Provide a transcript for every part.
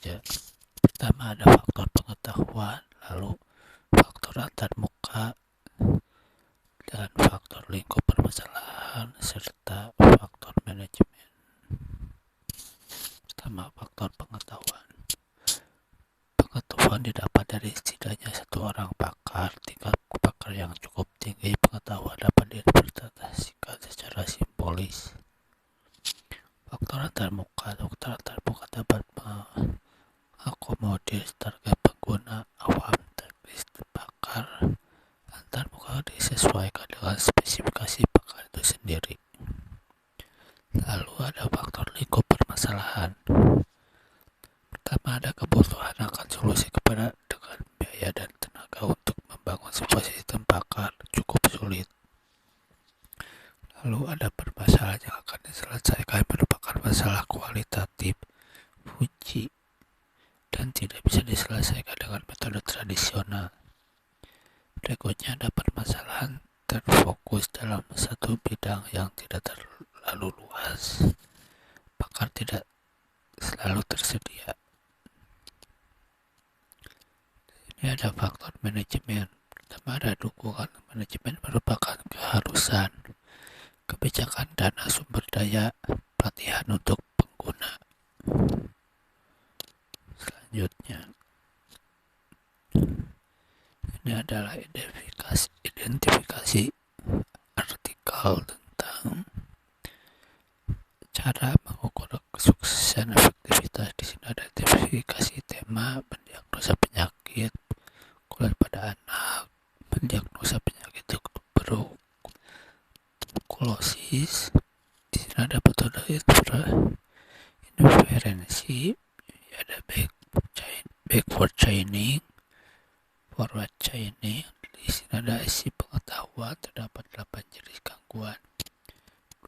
saja. Pertama ada faktor pengetahuan, lalu faktor antarmuka, dan faktor lingkup permasalahan, serta faktor manajemen. Pertama, faktor pengetahuan. Pengetahuan didapat dari setidaknya satu orang pakar. Tingkat pakar yang cukup tinggi pengetahuan dapat diinterpretasikan secara simbolis. Faktor antarmuka dapat mengakomodir target pengguna awam. Teknis pakar antarmuka disesuaikan dengan spesifikasi pakar itu sendiri. Lalu ada faktor lingkup permasalahan. Pertama, ada kebutuhan akan solusi kepada dengan biaya dan tenaga untuk membangun sebuah sistem pakar cukup sulit. Lalu ada permasalahan yang akan diselesaikan merupakan masalah kualitatif, uji, dan tidak bisa diselesaikan dengan metode tradisional. Berikutnya ada permasalahan terfokus dalam satu bidang yang tidak terlalu luas. Pakar tidak selalu tersedia. Ini ada faktor manajemen. Pertama, ada dukungan. Manajemen merupakan keharusan, kebijakan, dana, sumber daya, pelatihan untuk pengguna. Selanjutnya, ini adalah identifikasi artikel tentang cara mengukur kesuksesan efektivitas. Di sini ada identifikasi tema, mendiagnosa penyakit kulit pada anak, mendiagnosa penyakit tuberkulosis. Di sini ada metode inferensi, ada backward chaining, forward chaining. Di sini ada isi pengetahuan, terdapat 8 jenis gangguan,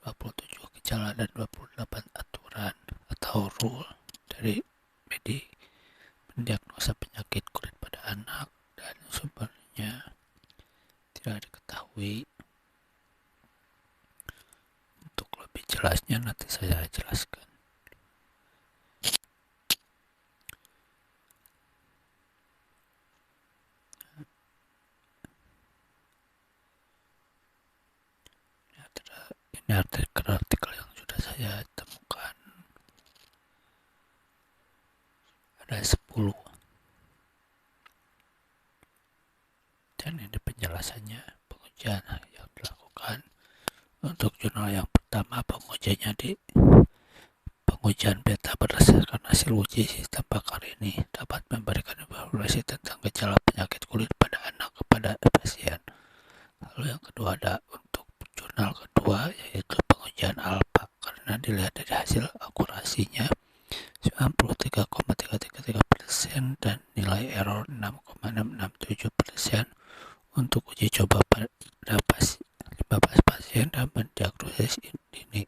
27 gejala, dan 28 aturan atau rule dari mendiagnosa penyakit kulit pada anak, dan sumbernya tidak diketahui. Untuk lebih jelasnya nanti saya jelaskan. Ini artikel yang sudah saya temukan. Ada 10. Dan ini penjelasannya. Pengujian yang dilakukan untuk jurnal yang pertama, pengujian beta berdasarkan hasil uji sistem pakar ini dapat memberikan informasi tentang gejala penyakit kulit pada anak kepada pasien. Lalu yang kedua ada untuk jurnal kedua, yaitu pengujian alpha, karena dilihat dari hasil akurasinya 93,333% dan nilai error 6,667% untuk uji coba pada 15 pasien dan mendiagnosis ini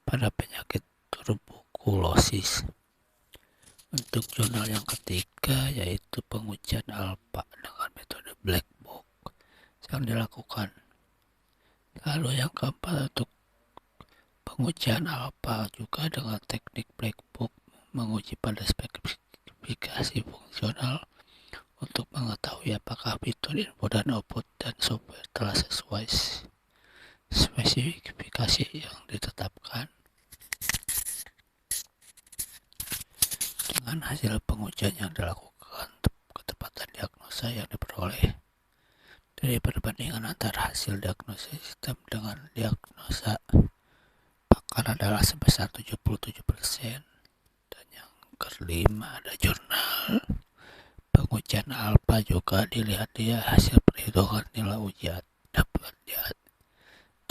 pada penyakit tuberkulosis. Untuk jurnal yang ketiga, yaitu pengujian alpha dengan metode black box yang dilakukan. Lalu yang keempat, untuk pengujian alpha juga dengan teknik black box, menguji pada spesifikasi fungsional untuk mengetahui apakah fitur input dan output dan software telah sesuai spesifikasi yang ditetapkan. Dengan hasil pengujian yang dilakukan, ketepatan diagnosa yang diperoleh dari perbandingan antara hasil diagnosa sistem dengan diagnosa pakar adalah sebesar 77%. Dan yang kelima ada jurnal pengujian alpha, juga dilihat dia hasil perhitungan nilai ujian.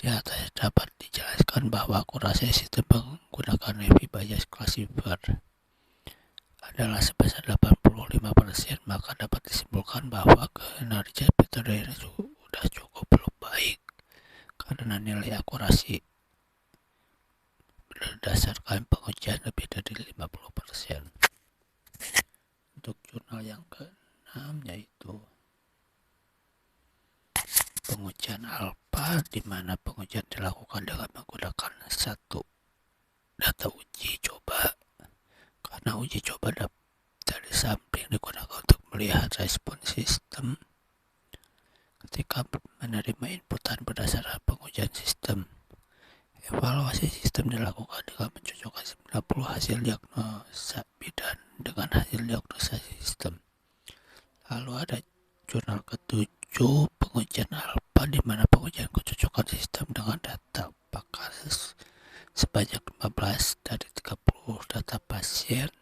Di atas dapat dijelaskan bahwa akurasi sistem menggunakan Wi-Fi bias classifier adalah sebesar 85%, maka dapat disimpulkan bahwa kinerja metode ini sudah cukup belum baik karena nilai akurasi berdasarkan pengujian lebih dari 50%. Untuk jurnal yang ke-6, yaitu pengujian alpha, di mana pengujian dilakukan dengan menggunakan satu data uji coba, karena uji coba melihat respon sistem ketika menerima inputan berdasarkan pengujian sistem. Evaluasi sistem dilakukan dengan mencocokkan 90 hasil diagnosa bidan dengan hasil diagnosa sistem. Lalu ada jurnal ke-7, pengujian alfa, di mana pengujian kecocokan sistem dengan data pakar sebanyak 15 dari 30 data pasien.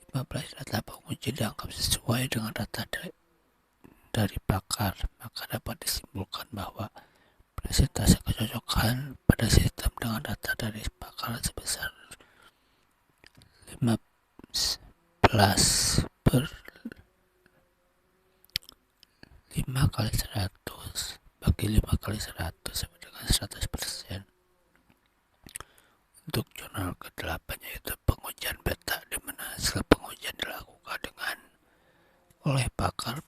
15 data penguji dianggap sesuai dengan data dari pakar, maka dapat disimpulkan bahwa presentase kecocokan pada sistem dengan data dari pakar sebesar 15 per 5 kali 100 bagi 5 kali 100 sama dengan 100%. Untuk jurnal ke-8 yaitu pengujian beta, di mana hasil pengujian dilakukan dengan oleh pakar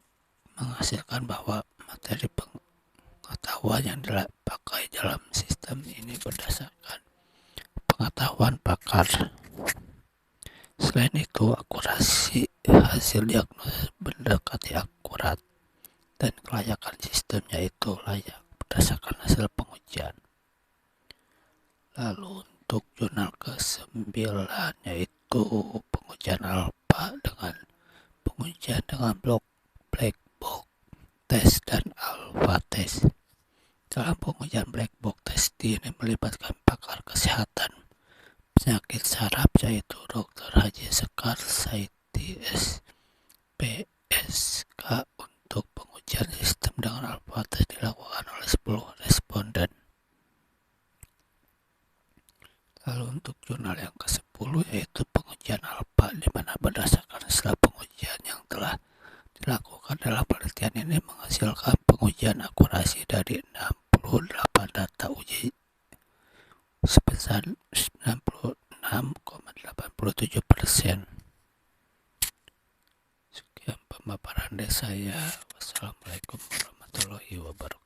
menghasilkan bahwa materi pengetahuan yang dipakai dalam sistem ini berdasarkan pengetahuan pakar. Selain itu, akurasi hasil diagnosis mendekati akurat dan kelayakan sistemnya itu layak berdasarkan hasil pengujian. Lalu untuk jurnal ke-9 yaitu pengujian alfa dengan pengujian dengan black box test dan alpha test. Dalam pengujian black box test ini melibatkan pakar kesehatan penyakit saraf yaitu Dr. Haji Sekar Saidi SPSK. Untuk pengujian sistem dengan alpha test dilakukan oleh 10 responden. Lalu untuk jurnal yang ke-10 yaitu pengujian alpha, di mana berdasarkan hasil pengujian yang telah dilakukan dalam penelitian ini menghasilkan pengujian akurasi dari 68 data uji sebesar 96,87%. Sekian pemaparan dari saya. Wassalamualaikum warahmatullahi wabarakatuh.